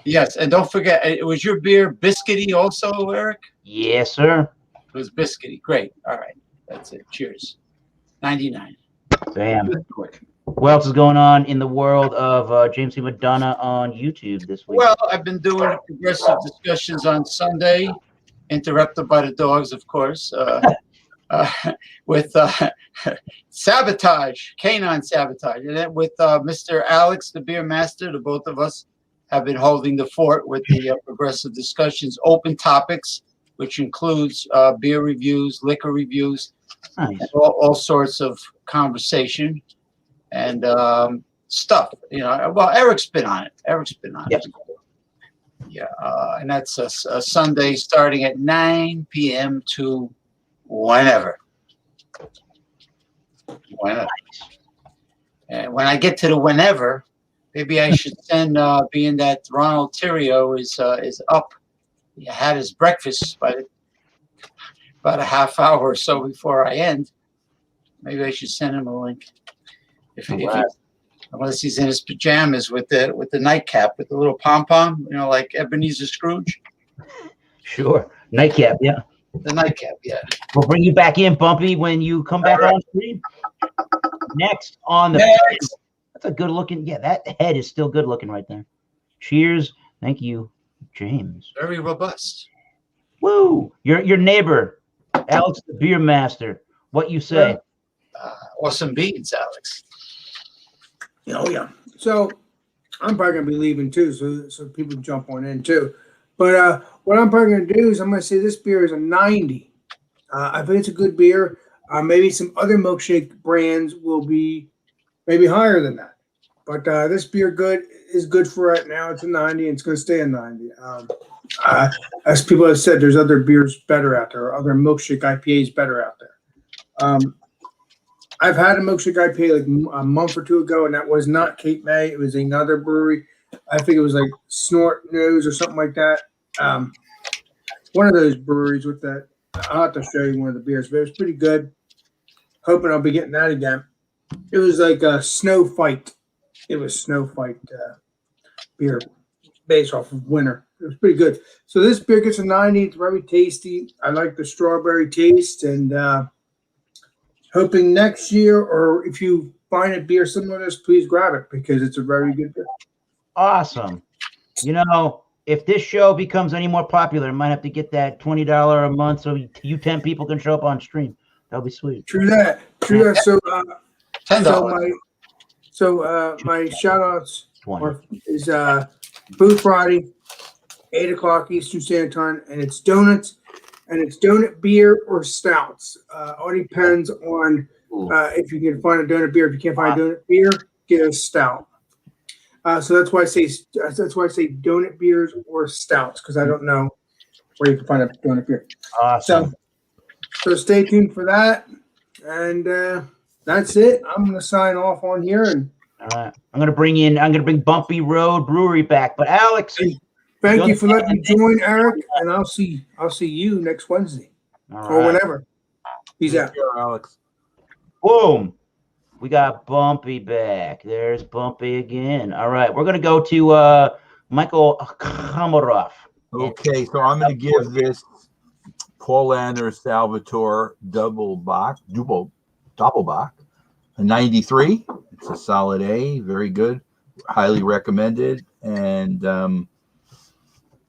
Yes, and don't forget, it was your beer biscuity also, Eric?
Yes, sir.
It was biscuity. Great. All right. That's it. Cheers. 99.
Bam. What else is going on in the world of James C. Madonna on YouTube this week?
Well, I've been doing progressive discussions on Sunday, interrupted by the dogs, of course, with Sabotage, Canine Sabotage. And then with Mr. Alex, the beer master, the both of us have been holding the fort with the progressive discussions, open topics, which includes beer reviews, liquor reviews,
nice.
all sorts of conversation and stuff. Well, Eric's been on it.
Yep.
Yeah, and that's a Sunday starting at 9 p.m. to whenever. And when I get to the whenever, maybe I should send, being that Ronald Theriot is up. He had his breakfast by about a half hour or so before I end. Maybe I should send him a link. Unless he's in his pajamas with the nightcap with the little pom pom, like Ebenezer Scrooge.
Sure, nightcap, yeah.
The nightcap, yeah.
We'll bring you back in, Bumpy, when you come back on stream. Next on the that's a good looking. Yeah, that head is still good looking right there. Cheers, thank you, James.
Very robust.
Woo! Your neighbor, Alex the beer master. What you say?
Awesome beans, Alex.
Oh yeah. So I'm probably gonna be leaving too, so people jump on in too. But what I'm probably gonna do is I'm gonna say this beer is a 90. I think it's a good beer. Maybe some other milkshake brands will be maybe higher than that. But this beer is good for right now. It's a 90 and it's gonna stay a 90. as people have said, there's other beers better out there, other milkshake IPAs better out there. I've had a milkshake IPA like a month or two ago, and that was not Cape May. It was another brewery. I think it was like Snort Nose or something like that. One of those breweries with that. I'll have to show you one of the beers, but it was pretty good. Hoping I'll be getting that again. It was like a Snow Fight. It was Snow Fight beer based off of winter. It was pretty good. So this beer gets a 90. It's very tasty. I like the strawberry taste, and hoping next year, or if you find a beer similar to this, please grab it because it's a very good beer.
Awesome. You know, if this show becomes any more popular, I might have to get that $20 a month so you 10 people can show up on stream. That'll be sweet.
True that. True that. So,
$10.
My shout outs
20.
is Food Friday, 8 o'clock Eastern Standard Time, and it's donuts, and it's donut beer or stouts. All depends on if you can find a donut beer. If you can't find a donut beer, get a stout. So that's why I say donut beers or stouts, because I don't know where you can find a donut beer.
Awesome.
So stay tuned for that, and that's it. I'm gonna sign off on here, and
All right. I'm gonna bring Bumpy Road Brewery back. But Alex,
thank you for letting me join, Eric, and I'll see you next Wednesday or whenever. Peace out.
Alex.
Boom. We got Bumpy back. There's Bumpy again. All right. We're gonna go to Michael Komarov.
Okay, so I'm going to give this Paulaner Salvatore Doppelbock a 93. It's a solid A, very good, highly recommended. And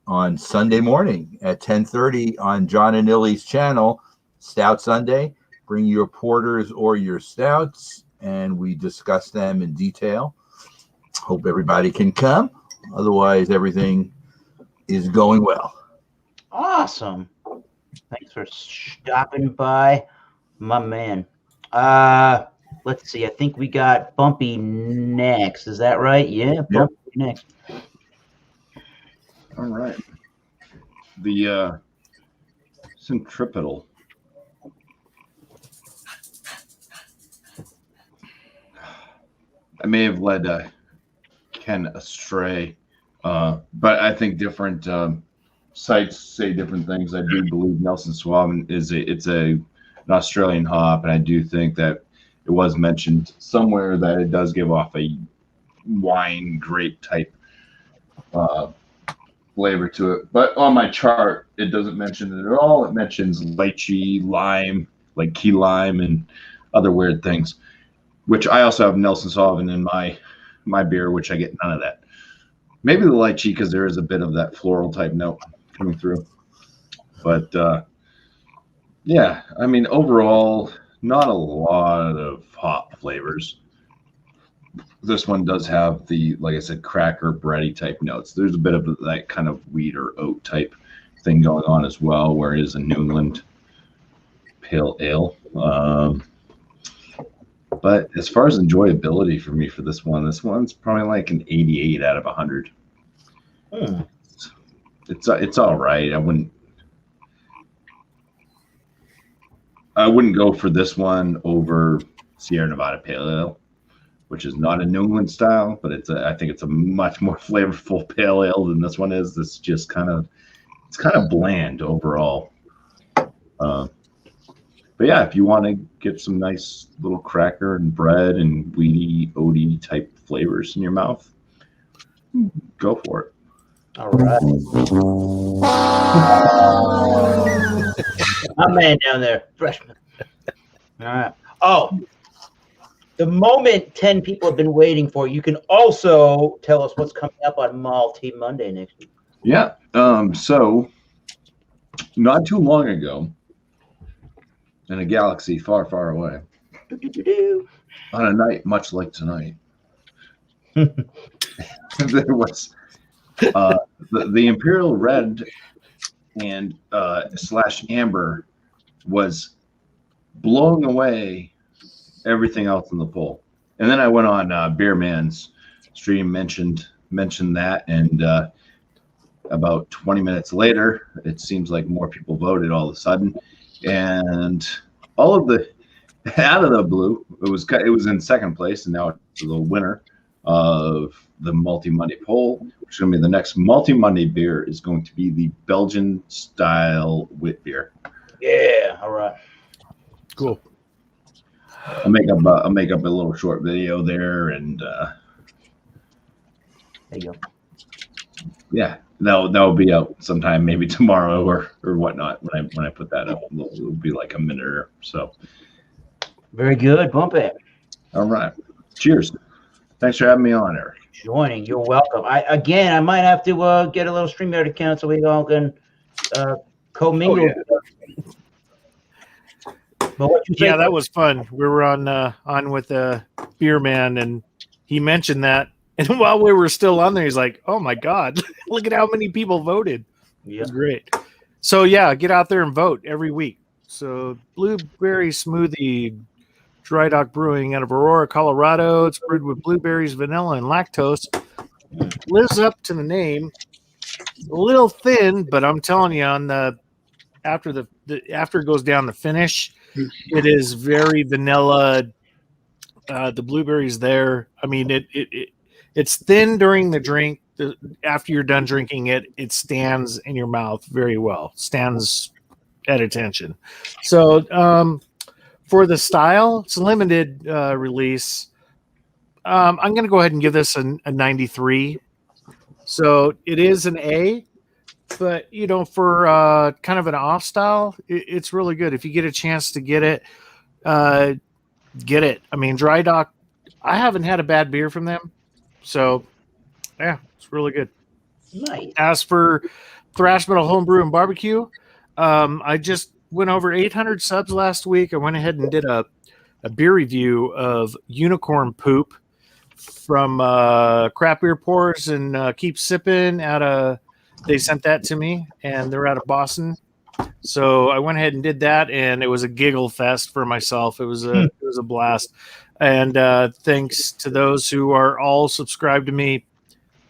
on Sunday morning at 10:30 on John and Illy's channel, Stout Sunday, bring your porters or your stouts, and we discuss them in detail. Hope everybody can come. Otherwise, everything is going well.
Awesome. Thanks for stopping by, my man. Let's see. I think we got Bumpy next. Is that right? Yeah, Bumpy next.
All right. The centripetal. I may have led Ken astray, but I think different sites say different things. I do believe Nelson Sauvin it's an Australian hop, and I do think that it was mentioned somewhere that it does give off a wine grape type flavor to it. But on my chart, it doesn't mention it at all. It mentions lychee, lime, like key lime, and other weird things. Which I also have Nelson Sauvin in my beer, which I get none of that. Maybe the lychee, because there is a bit of that floral type note coming through. But yeah, I mean, overall, not a lot of hop flavors. This one does have the, like I said, cracker, bready type notes. There's a bit of that kind of wheat or oat type thing going on as well, where it is a New England pale ale. But as far as enjoyability for me for this one's probably like an 88 out of 100. It's all right. I wouldn't go for this one over Sierra Nevada Pale Ale, which is not a New England style, but I think it's a much more flavorful pale ale than this one is. This just kind of bland overall. But yeah, if you want to get some nice little cracker and bread and weedy, oaty type flavors in your mouth, go for it.
All right. My man down there, freshman. All right. Oh, the moment 10 people have been waiting for, you can also tell us what's coming up on Malty Monday next week.
Yeah. So not too long ago, in a galaxy far, far away, on a night much like tonight, there was the Imperial Red and / Amber was blowing away everything else in the poll. And then I went on Beer Man's stream, mentioned that, and About 20 minutes later, it seems like more people voted all of a sudden, and all of the out of the blue, it was in second place, and now it's the winner of the Multi Monday poll, which is going to be the next Multi Monday beer, is going to be the Belgian style wit beer.
Yeah. All right.
Cool.
I'll make up a little short video there, and
There you go.
yeah, that'll be out sometime, maybe tomorrow or whatnot. When I put that up, it'll be like a minute or so.
Very good. Bump it.
All right. Cheers. Thanks for having me on, Eric.
Joining. You're welcome. I might have to get a little StreamYard account so we all can commingle.
Oh,
But what you say?
Yeah, that was fun. We were on with Beer Man, and he mentioned that. And while we were still on there, he's like, "Oh my God, look at how many people voted."
Yeah.
It's great. So yeah, get out there and vote every week. So blueberry smoothie, Dry Dock Brewing out of Aurora, Colorado. It's brewed with blueberries, vanilla, and lactose. Lives up to the name. A little thin, but I'm telling you, on the after it goes down the finish, it is very vanilla. The blueberries there. I mean, it's thin during the drink. After you're done drinking it, it stands in your mouth very well. Stands at attention. So for the style, it's a limited release. I'm going to go ahead and give this a 93. So it is an A, but for kind of an off style, it's really good. If you get a chance to get it, get it. I mean, Dry Dock, I haven't had a bad beer from them. So, yeah, it's really good.
Nice.
As for Thrash Metal Homebrew and Barbecue, I just went over 800 subs last week. I went ahead and did a beer review of Unicorn Poop from Crap Beer Pours and Keep Sipping. They sent that to me, and they're out of Boston. So I went ahead and did that, and it was a giggle fest for myself. It was a blast. And thanks to those who are all subscribed to me.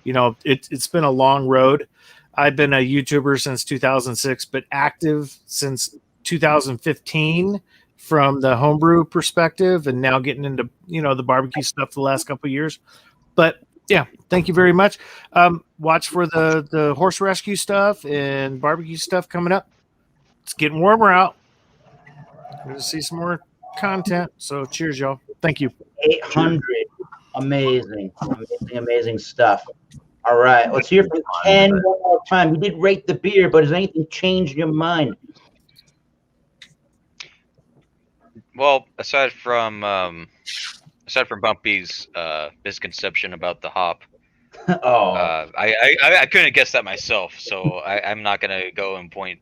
It's been a long road. I've been a YouTuber since 2006, but active since 2015 from the homebrew perspective, and now getting into the barbecue stuff the last couple of years. But yeah, thank you very much. Watch for the horse rescue stuff and barbecue stuff coming up. It's getting warmer out. We're going to see some more content. So cheers, y'all. Thank you.
800. Amazing stuff. All right, let's hear from Ken one more time. We did rate the beer, but has anything changed in your mind?
Well, aside from Bumpy's misconception about the hop, I couldn't guess that myself, so I'm not gonna go and point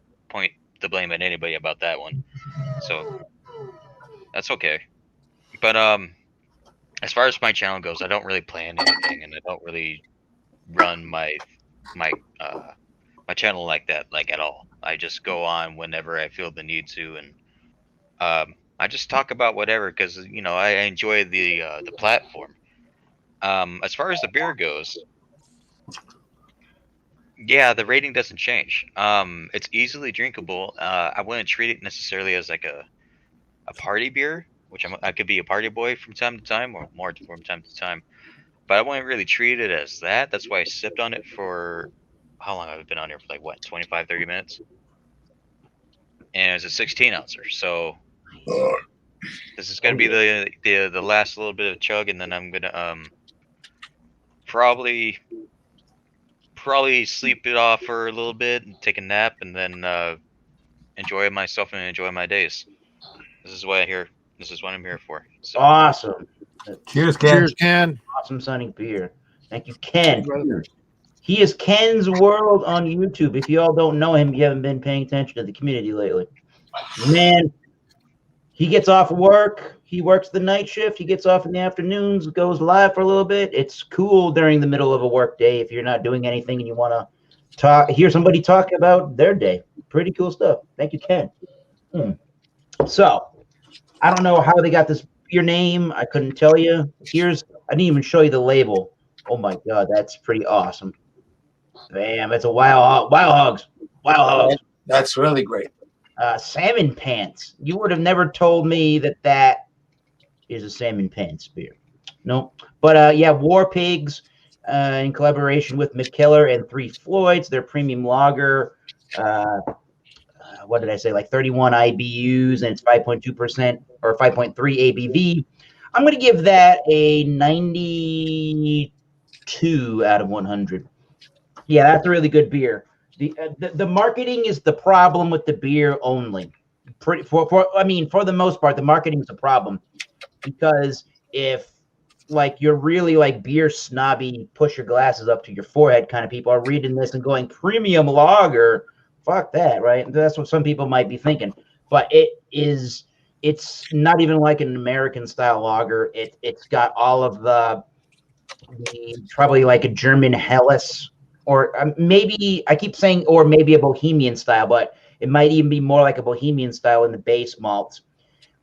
the blame at anybody about that one. So that's okay. But as far as my channel goes, I don't really plan anything, and I don't really run my channel like that, at all. I just go on whenever I feel the need to, and I just talk about whatever because I enjoy the platform. As far as the beer goes, yeah, the rating doesn't change. It's easily drinkable. I wouldn't treat it necessarily as like a party beer, which I could be a party boy from time to time, or more from time to time. But I wouldn't really treat it as that. That's why I sipped on it for how long have I been on here? For 25, 30 minutes. And it's a 16 ouncer. So this is gonna be the last little bit of chug, and then I'm gonna probably sleep it off for a little bit and take a nap, and then enjoy myself and enjoy my days. This is what I'm here for. So.
Awesome.
Cheers, Ken.
Cheers, Ken.
Awesome sounding beer. Thank you, Ken. He is Ken's World on YouTube. If you all don't know him, you haven't been paying attention to the community lately. Man, he gets off work. He works the night shift. He gets off in the afternoons, goes live for a little bit. It's cool during the middle of a work day if you're not doing anything and you want to hear somebody talk about their day. Pretty cool stuff. Thank you, Ken. So, I don't know how they got this beer name. I couldn't tell you. I didn't even show you the label. Oh my God, that's pretty awesome. Bam! It's a wild hogs. Wild hogs.
That's really great.
Salmon Pants. You would have never told me that is a Salmon Pants beer. No, but yeah, War Pigs in collaboration with McKellar and Three Floyds, their premium lager. What did I say? Like 31 IBUs, and it's 5.2% or 5.3 ABV. I'm going to give that a 92 out of 100. Yeah, that's a really good beer. The marketing is the problem with the beer only. For the most part, the marketing is a problem, because if like you're really like beer snobby, push your glasses up to your forehead kind of people are reading this and going premium lager, fuck that, right? That's what some people might be thinking, but it's not even like an American style lager. It's got all of the probably like a German Helles, or maybe I keep saying, or maybe a Bohemian style, but it might even be more like a Bohemian style in the base malts,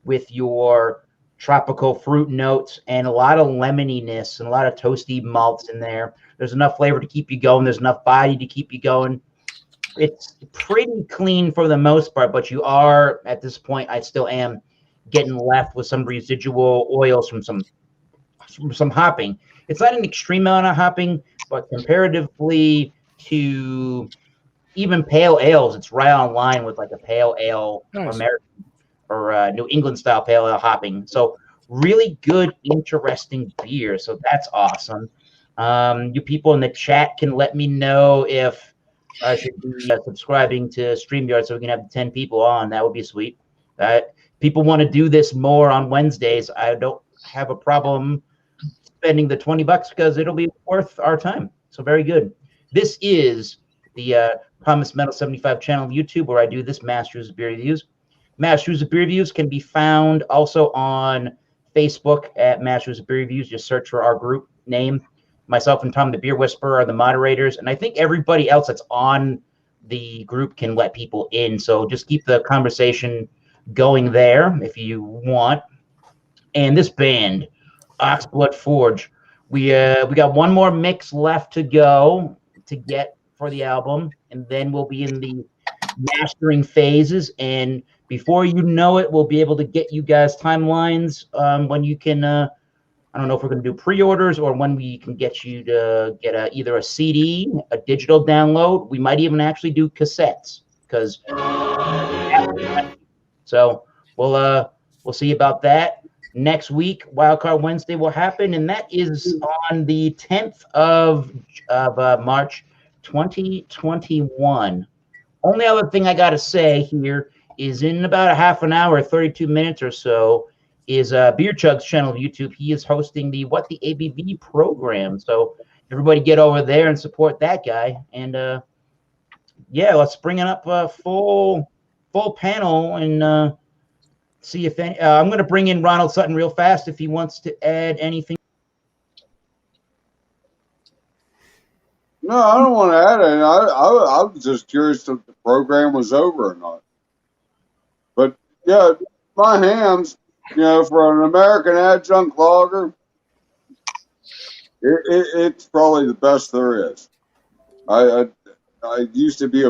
with your tropical fruit notes and a lot of lemoniness and a lot of toasty malts in there. There's enough flavor to keep you going. There's enough body to keep you going. It's pretty clean for the most part, but you are, at this point, I still am getting left with some residual oils from some hopping. It's not an extreme amount of hopping, but comparatively to even pale ales, it's right on line with like a pale ale,
Nice.
American or New England style pale ale hopping. So really good, interesting beer. So that's awesome. You people in the chat can let me know if I should be subscribing to StreamYard so we can have 10 people on. That would be sweet. People want to do this more on Wednesdays. I don't have a problem spending the $20 because it'll be worth our time. So very good. This is the Promise Metal 75 channel of YouTube, where I do this Masters of Beer Reviews. Masters of Beer Reviews can be found also on Facebook at Masters of Beer Reviews. Just search for our group name. Myself and Tom the Beer Whisperer are the moderators, and I think everybody else that's on the group can let people in. So just keep the conversation going there if you want. And this band, Oxblood Forge, we got one more mix left to go to get for the album, and then we'll be in the mastering phases, and before you know it, we'll be able to get you guys timelines when you can I don't know if we're going to do pre-orders or when we can get you to get either a CD, a digital download. We might even actually do cassettes, because so we'll see about that. Next week, Wildcard Wednesday will happen, and that is on the 10th of March 2021. Only other thing I got to say here is in about a half an hour, 32 minutes or so, is Beer Chug's channel of YouTube. He is hosting the What the ABV program. So everybody get over there and support that guy. And yeah, let's bring it up full panel and see if any. I'm going to bring in Ronald Sutton real fast if he wants to add anything.
No, I don't want to add it. I was just curious if the program was over or not. But yeah, my hams, for an American adjunct lager, it's probably the best there is. I used to be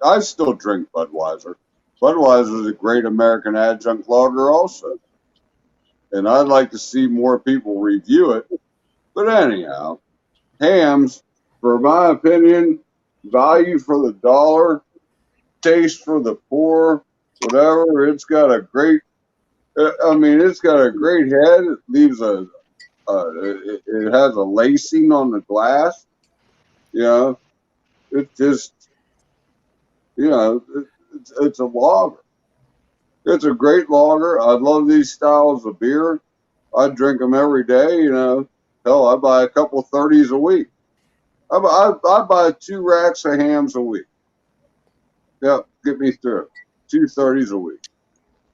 I still drink Budweiser. Budweiser is a great American adjunct lager also. And I'd like to see more people review it. But anyhow, hams, for my opinion, value for the dollar, taste for the poor, whatever. It's got a great, it's got a great head. It leaves it has a lacing on the glass. It just, it's a lager. It's a great lager. I love these styles of beer. I drink them every day. Hell, I buy a couple 30s a week. I buy 2 racks of hams a week. Yep, get me through it. 2 30s a week.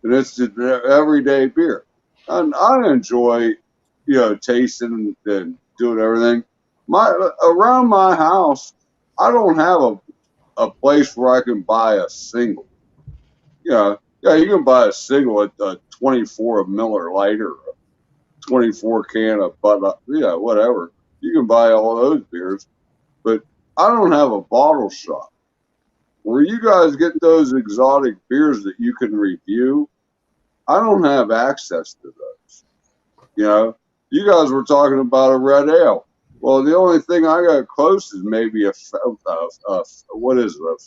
And it's just everyday beer. And I enjoy, tasting and doing everything. Around my house, I don't have a place where I can buy a single. Yeah, you can buy a single at 24 of Miller Lite or a 24 can of Bud Light, whatever. You can buy all those beers. But I don't have a bottle shop. Where you guys get those exotic beers that you can review, I don't have access to those. You know, you guys were talking about a red ale. Well, the only thing I got close is maybe what is it, a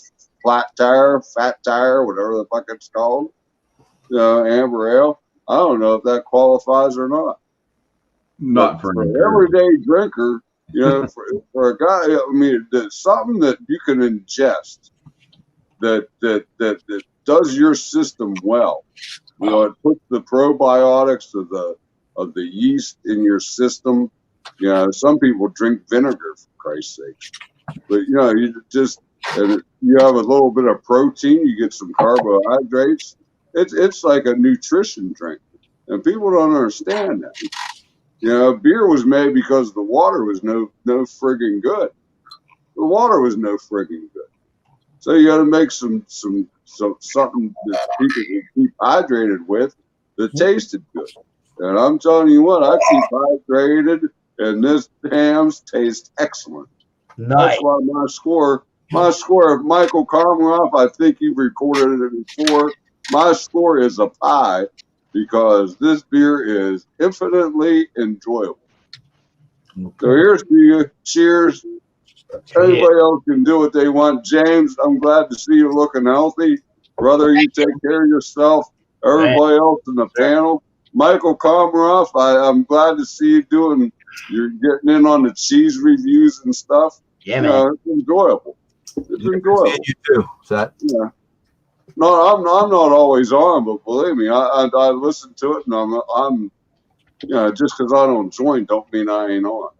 fat tire, whatever the fuck it's called. You know, amber ale. I don't know if that qualifies or not.
Not for
For
an
an everyday drinker, you know, for a guy, I mean, it's something that you can ingest that does your system well. You know, it puts the probiotics of the yeast in your system. You know, some people drink vinegar, for Christ's sakes. But you know, you have a little bit of protein, you get some carbohydrates. It's like a nutrition drink, and people don't understand that. You know, beer was made because the water was no friggin' good. The water was no friggin' good. So you got to make something that people can keep hydrated with that tasted good. And I'm telling you what, I keep hydrated, and this hams taste excellent.
Nice.
That's why my score of Michael Komaroff, I think you've recorded it before. My score is a pie because this beer is infinitely enjoyable. So here's to you. Cheers. Everybody else can do what they want. James, I'm glad to see you looking healthy. Brother, you take care of yourself. Everybody else in the panel. Michael Komaroff, I'm glad to see you you're getting in on the cheese reviews and stuff.
Yeah, man.
It's enjoyable. It's enjoyable.
You too, Seth.
Yeah. No, I'm not always on, but believe me, I listen to it, and I'm you know, just because I don't join don't mean I ain't on.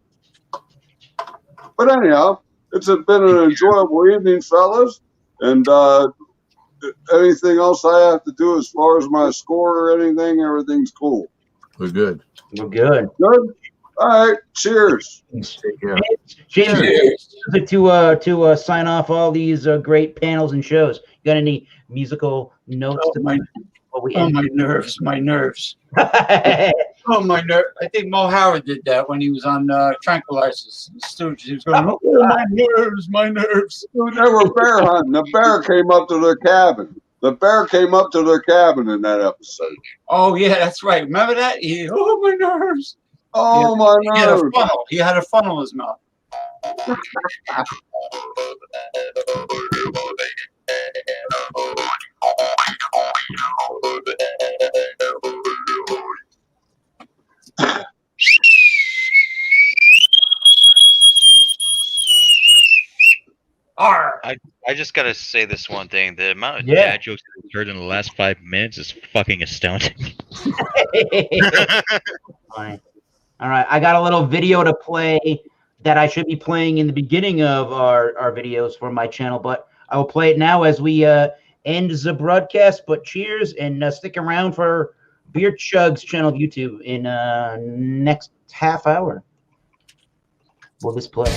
But anyhow, it's been an enjoyable evening, fellas. And anything else I have to do as far as my score or anything, everything's cool.
We're good.
We're good.
Good? All right. Cheers.
Take care.
James, to sign off all these great panels and shows. You got any musical notes to
my nerves. Oh, my nerve. I think Mo Howard did that when he was on Tranquilizers. Stooges. He was going, oh, my nerves.
Dude, they were bear hunting. The bear came up to their cabin. The bear came up to their cabin in that episode.
Oh, yeah, that's right. Remember that? Oh, my nerves.
Oh, my nerves.
He had a funnel in his mouth.
I just gotta say this one thing: the amount of dad jokes that I've heard in the last 5 minutes is fucking astounding.
All right, I got a little video to play that I should be playing in the beginning of our videos for my channel, but I will play it now as we end the broadcast. But cheers, and stick around for Beer Chug's channel of YouTube in next half hour. Will this play?